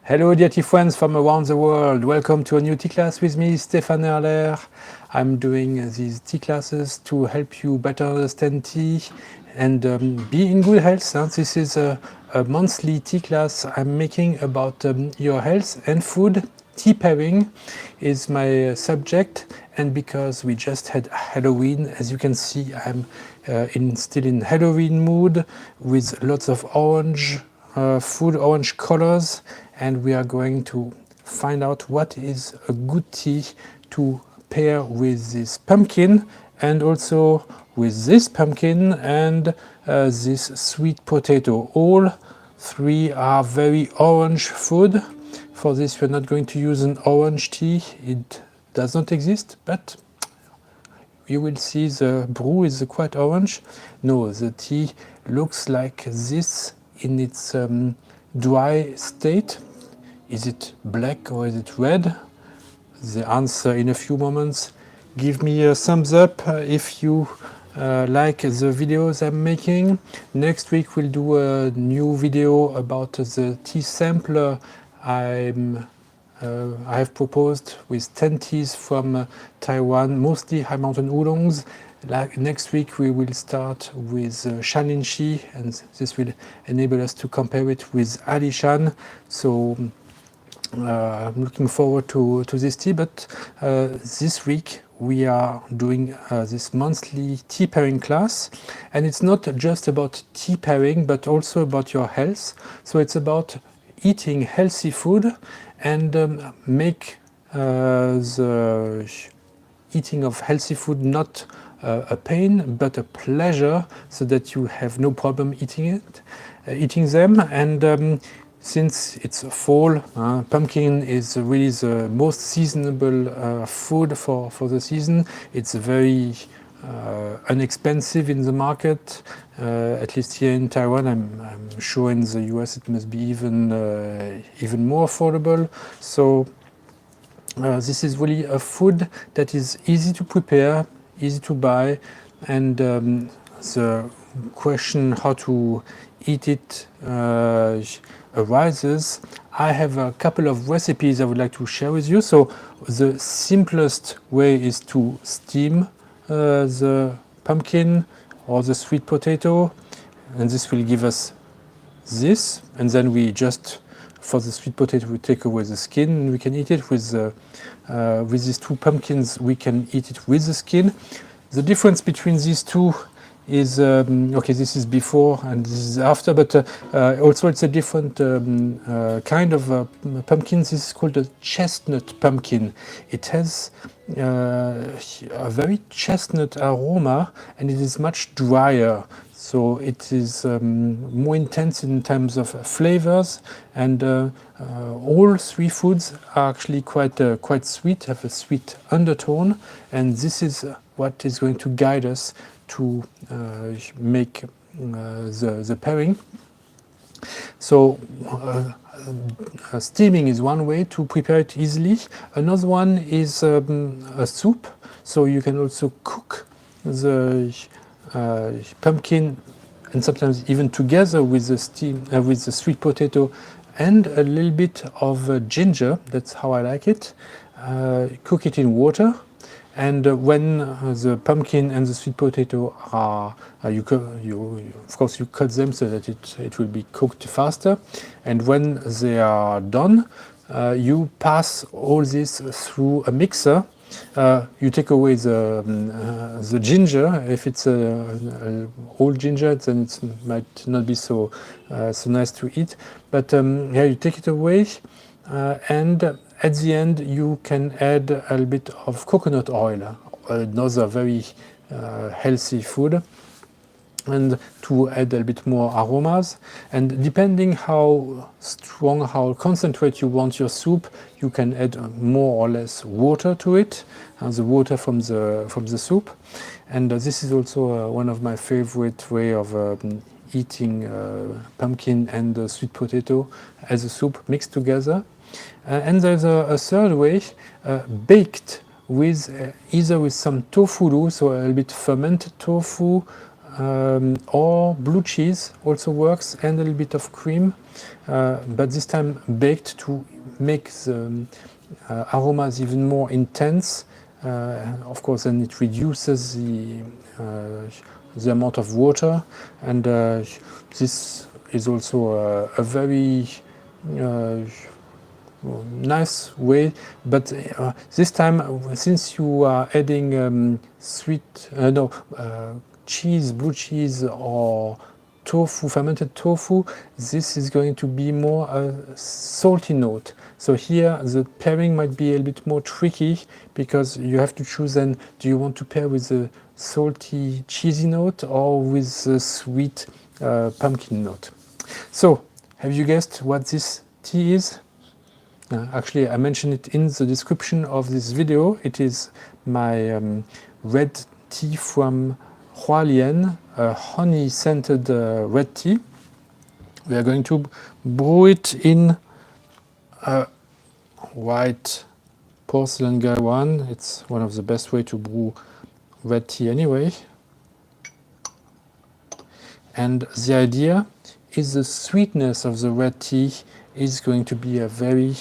Hello dear tea friends from around the world, welcome to a new tea class with me, Stéphane Erler. I'm doing these tea classes to help you better understand tea and be in good health. This is a monthly tea class I'm making about your health and food. Tea pairing is my subject, and because we just had Halloween, as you can see, I'm still in Halloween mood with lots of orange food, orange colors, and we are going to find out what is a good tea to pair with this pumpkin and also with this pumpkin and this sweet potato. All three are very orange food. For this, we're not going to use an orange tea. It does not exist, but you will see the brew is quite orange. No, the tea looks like this in its dry state. Is it black or is it red? The answer in a few moments. Give me a thumbs up if you like the videos I'm making. Next week we'll do a new video about the tea sampler I have proposed with 10 teas from Taiwan, mostly high mountain oolongs. Next week we will start with Shaninshi, and this will enable us to compare it with Alishan. So I'm looking forward to this tea, but this week we are doing this monthly tea pairing class, and it's not just about tea pairing but also about your health. So it's about eating healthy food and make the eating of healthy food not a pain but a pleasure, so that you have no problem eating them. And since it's fall, pumpkin is really the most seasonable food for the season. It's very inexpensive in the market, at least here in Taiwan. I'm sure in the US it must be even more affordable. So this is really a food that is easy to prepare, easy to buy, and the question how to eat it arises. I have a couple of recipes I would like to share with you. So the simplest way is to steam the pumpkin or the sweet potato, and this will give us this, and then we just, for the sweet potato, we take away the skin and we can eat it. With these two pumpkins we can eat it with the skin. The difference between these two is okay, this is before and this is after, but also it's a different kind of pumpkin. This is called a chestnut pumpkin. It has a very chestnut aroma, and it is much drier, so it is more intense in terms of flavors, and all three foods are actually quite sweet, have a sweet undertone, and this is what is going to guide us to make the pairing. So steaming is one way to prepare it easily. Another one is a soup. So you can also cook the pumpkin, and sometimes even together with the sweet potato and a little bit of ginger. That's how I like it. Cook it in water. And when the pumpkin and the sweet potato are, of course you cut them so that it will be cooked faster. And when they are done, you pass all this through a mixer. You take away the ginger. If it's old ginger, then it might not be so nice to eat. But yeah, you take it away, and at the end you can add a little bit of coconut oil, another very healthy food, and to add a little bit more aromas. And depending how strong, how concentrate you want your soup, you can add more or less water to it, the water from the soup. And this is also one of my favorite way of eating pumpkin and sweet potato as a soup mixed together. And there's a third way, baked with either with some tofu roux, so a little bit fermented tofu, or blue cheese also works, and a little bit of cream, but this time baked to make the aromas even more intense. Of course, then it reduces the amount of water, and this is also a very nice way. But this time, since you are adding cheese, blue cheese, or tofu, fermented tofu, this is going to be more a salty note. So here the pairing might be a little bit more tricky, because you have to choose then, do you want to pair with a salty cheesy note or with a sweet pumpkin note? So have you guessed what this tea is? Actually, I mentioned it in the description of this video. It is my red tea from Hualien, a honey-scented red tea. We are going to brew it in a white porcelain gaiwan. It's one of the best way to brew red tea anyway. And the idea is the sweetness of the red tea is going to be a very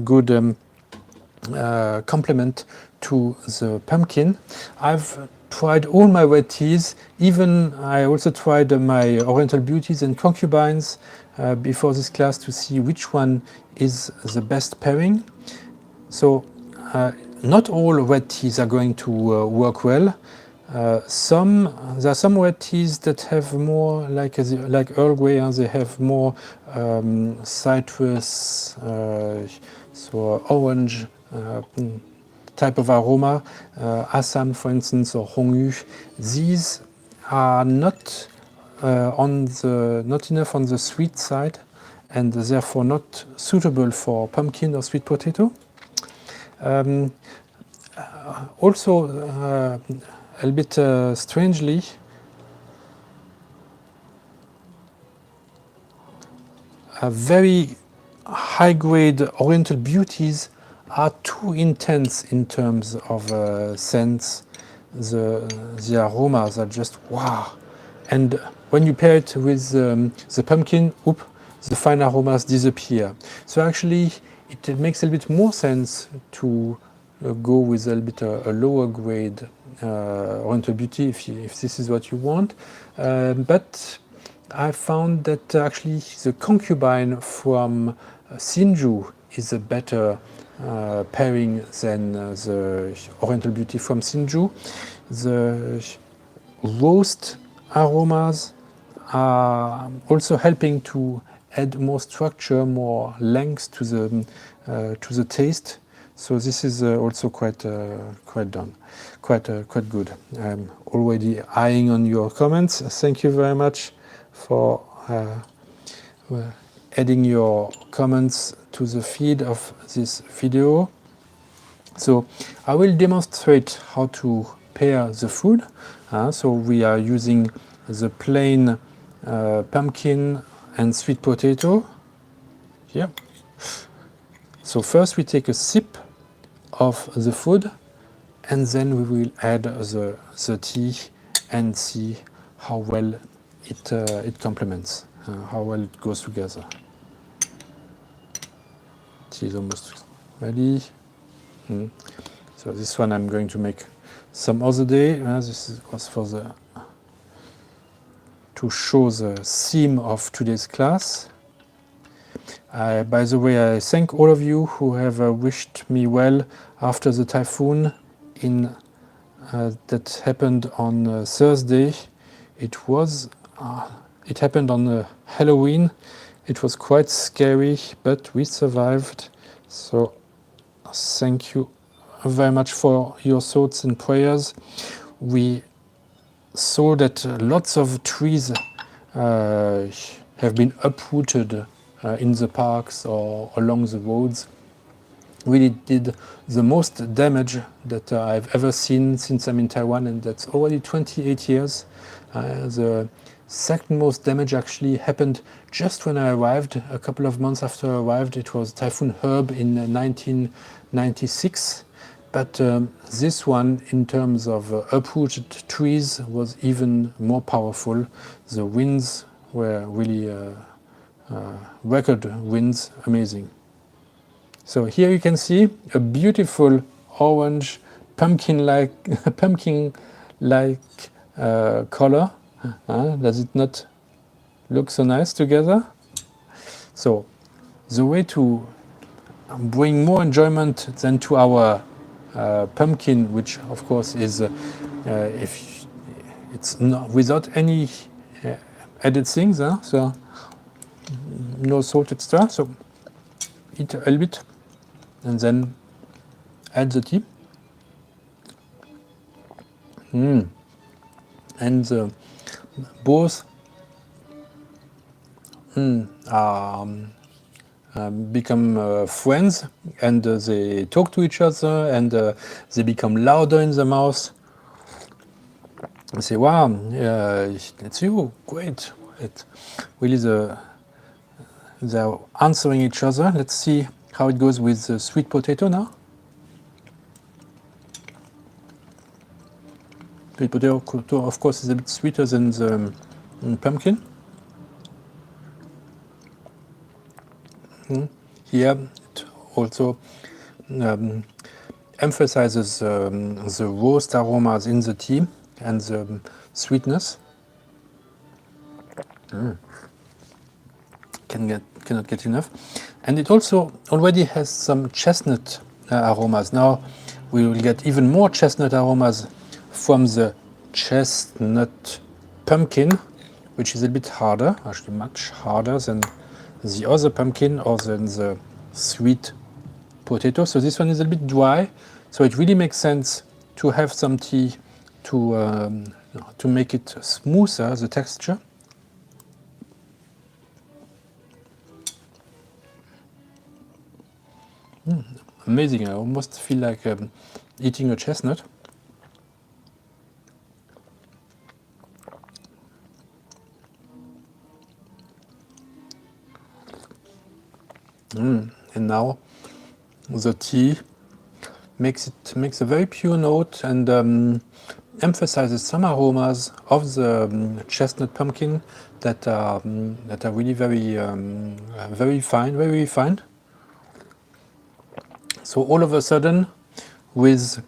good complement to the pumpkin. I've tried all my red teas, even I also tried my Oriental Beauties and Concubines before this class to see which one is the best pairing. So not all red teas are going to work well. There are some red teas that have more like Earl Grey, and they have more citrus, so orange type of aroma. Assam, for instance, or Hongyu. These are not not enough on the sweet side, and therefore not suitable for pumpkin or sweet potato. Also, a little bit strangely, very high-grade Oriental Beauties are too intense in terms of scents. The aromas are just wow. And when you pair it with the pumpkin, the fine aromas disappear. So actually, it makes a little bit more sense to go with a little bit a lower grade Oriental Beauty if this is what you want. But I found that actually the Concubine from Hsinchu is a better pairing than the Oriental Beauty from Hsinchu. The roast aromas are also helping to add more structure, more length to the taste. So this is also quite good. I'm already eyeing on your comments. Thank you very much for adding your comments to the feed of this video. So I will demonstrate how to pair the food. So we are using the plain pumpkin and sweet potato here. So first we take a sip of the food, and then we will add the tea and see how well it complements, how well it goes together. Tea is almost ready. So this one I'm going to make some other day. This was for to show the theme of today's class. By the way, I thank all of you who have wished me well after the typhoon that happened on Thursday. It happened on Halloween. It was quite scary, but we survived. So thank you very much for your thoughts and prayers. We saw that lots of trees have been uprooted in the parks or along the roads. Really did the most damage that I've ever seen since I'm in Taiwan, and that's already 28 years. The second most damage actually happened just when I arrived, a couple of months after I arrived. It was Typhoon Herb in 1996. But this one, in terms of uprooted trees, was even more powerful. The winds were really record winds, amazing. So here you can see a beautiful orange pumpkin-like pumpkin-like color. Does it not look so nice together? So the way to bring more enjoyment than to our pumpkin, which of course is if it's not without any added things, so no salted stuff. So eat a little bit and then add the tea. And both become friends, and they talk to each other, and they become louder in the mouth. They say, "Wow, it's you, great!" It really they're answering each other. Let's see how it goes with the sweet potato now. Sweet potato, of course, is a bit sweeter than the pumpkin. Here, it also emphasizes the roast aromas in the tea and the sweetness. Cannot get enough. And it also already has some chestnut aromas. Now we will get even more chestnut aromas from the chestnut pumpkin, which is a bit harder, actually much harder than the other pumpkin or than the sweet potato. So this one is a bit dry, so it really makes sense to have some tea to make it smoother, the texture. Amazing, I almost feel like eating a chestnut. And now the tea makes a very pure note and emphasizes some aromas of the chestnut pumpkin that are really very fine, very refined. So all of a sudden, with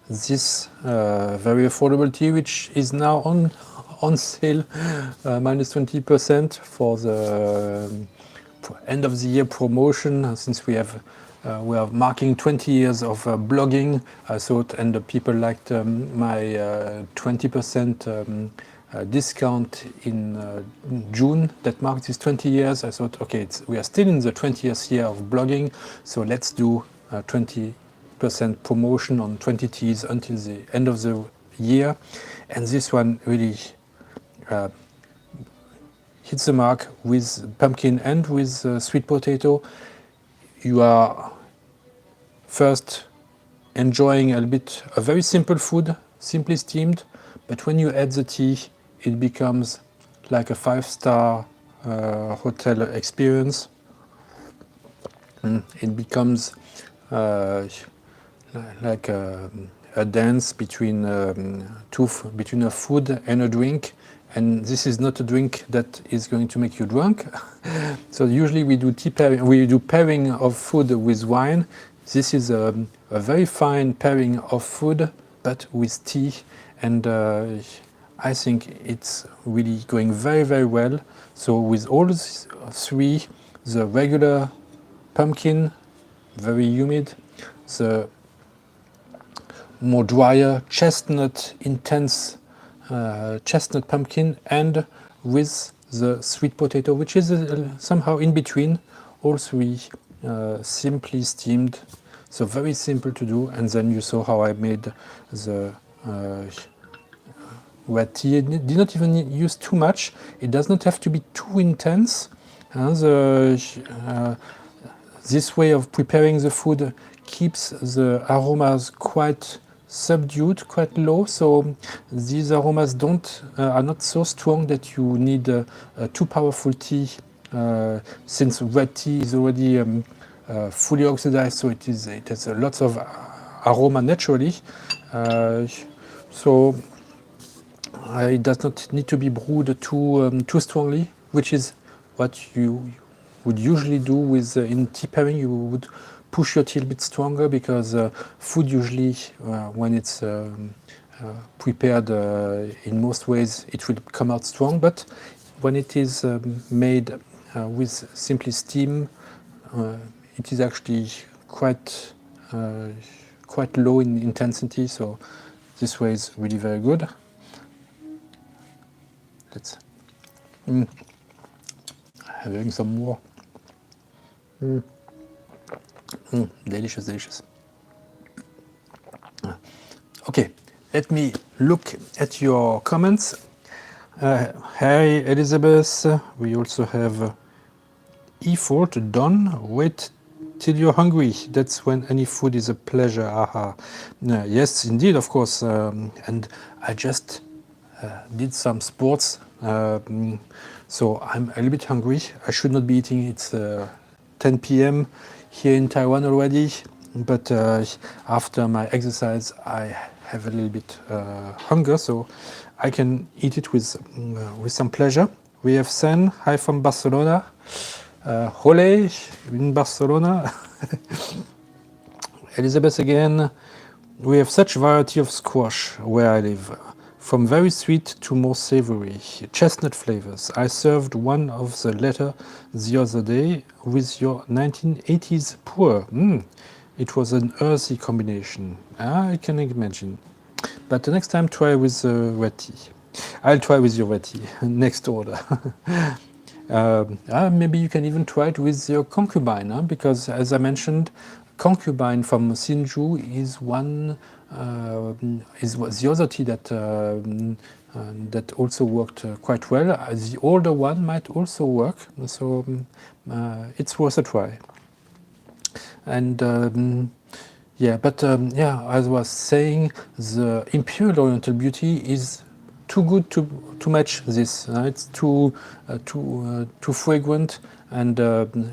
this very affordable tea, which is now on sale, minus 20% for the end of the year promotion, since we are marking 20 years of blogging. I thought, and the people liked my 20% discount in June that marked these 20 years. I thought, okay, we are still in the 20th year of blogging, so let's do 20% promotion on 20 teas until the end of the year. And this one really hits the mark with pumpkin and with sweet potato. You are first enjoying a very simple food, simply steamed, but when you add the tea, it becomes like a 5-star hotel experience. It becomes like a dance between between a food and a drink. And this is not a drink that is going to make you drunk. So usually we do pairing of food with wine. This is a very fine pairing of food, but with tea. And I think it's really going very, very well. So with all three, the regular pumpkin, very humid, the more drier chestnut, intense chestnut pumpkin, and with the sweet potato, which is somehow in between, all three simply steamed, so very simple to do. And then you saw how I made the red tea. I did not even use too much. It does not have to be too intense. This way of preparing the food keeps the aromas quite subdued, quite low, so these aromas are not so strong that you need a too powerful tea, since red tea is already fully oxidized, so it has lots of aroma naturally. So it does not need to be brewed too strongly, which is what you would usually do with in tea pairing. You would push your tea a bit stronger because food usually, when it's prepared in most ways, it will come out strong. But when it is made with simply steam, it is actually quite quite low in intensity. So this way is really very good. Let's having some more. Delicious, delicious. Okay, let me look at your comments. Hi, Elizabeth. We also have Efort, Don. Wait till you're hungry. That's when any food is a pleasure. Aha. Yes, indeed, of course. And I just did some sports. So I'm a little bit hungry. I should not be eating. It's 10 p.m. here in Taiwan already. But after my exercise, I have a little bit hunger, so I can eat it with some pleasure. We have Sen, hi from Barcelona. Jole in Barcelona. Elizabeth again. We have such variety of squash where I live, from very sweet to more savory, chestnut flavors. I served one of the latter the other day with your 1980s pour. It was an earthy combination. I can imagine. But the next time, try with red tea. I'll try with your red tea. Next order. Maybe you can even try it with your concubine, because as I mentioned, concubine from Sinju is one was the other tea that that also worked quite well. The older one might also work, so it's worth a try. And yeah, but yeah, as I was saying, the Imperial Oriental Beauty is too good to match this. It's too fragrant, and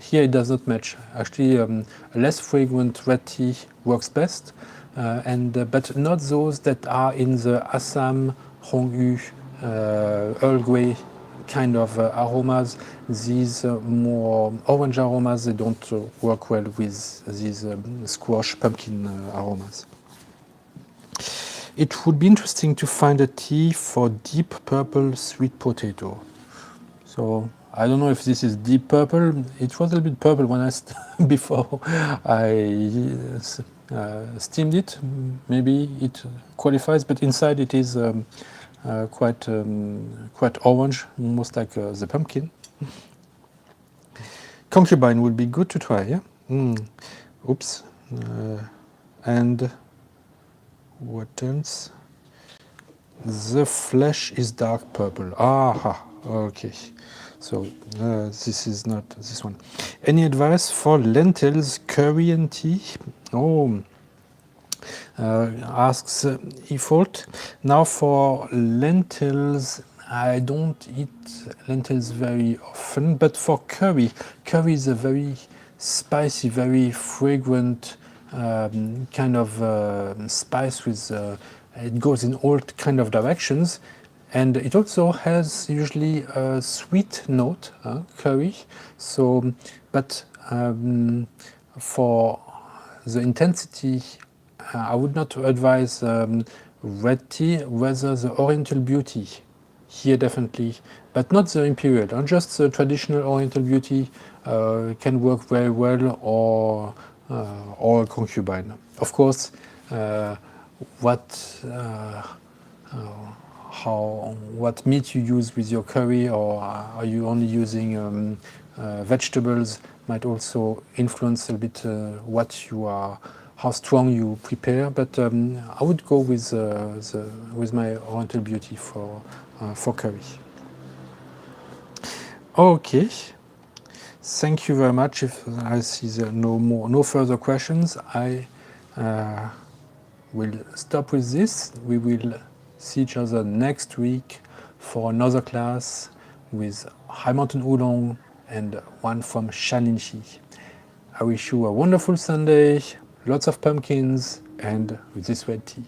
here it does not match. Actually, a less fragrant red tea works best, but not those that are in the Assam, Hongyu, Earl Grey kind of aromas. These more orange aromas, they don't work well with these squash pumpkin aromas. It would be interesting to find a tea for deep purple sweet potato. So I don't know if this is deep purple. It was a little bit purple when before I steamed it. Maybe it qualifies, but inside it is quite orange, almost like the pumpkin. Concubine would be good to try, yeah? Oops. And what else? The flesh is dark purple. Aha, okay. So this is not this one. Any advice for lentils, curry and tea? Oh, asks Efort. Now for lentils, I don't eat lentils very often, but for curry is a very spicy, very fragrant kind of spice with it goes in all kind of directions, and it also has usually a sweet note, curry. So, but for the intensity, I would not advise red tea, rather the Oriental Beauty. Here definitely, but not the Imperial. Just the traditional Oriental Beauty can work very well, or concubine. Of course, what meat you use with your curry, or are you only using vegetables, might also influence a bit what you are, how strong you prepare. But I would go with my Oriental Beauty for curry. Okay. Thank you very much. If I see there no further questions, I will stop with this. We will see each other next week for another class with High Mountain Oolong and one from Shaninshi. I wish you a wonderful Sunday. lots of pumpkins, and with this red tea.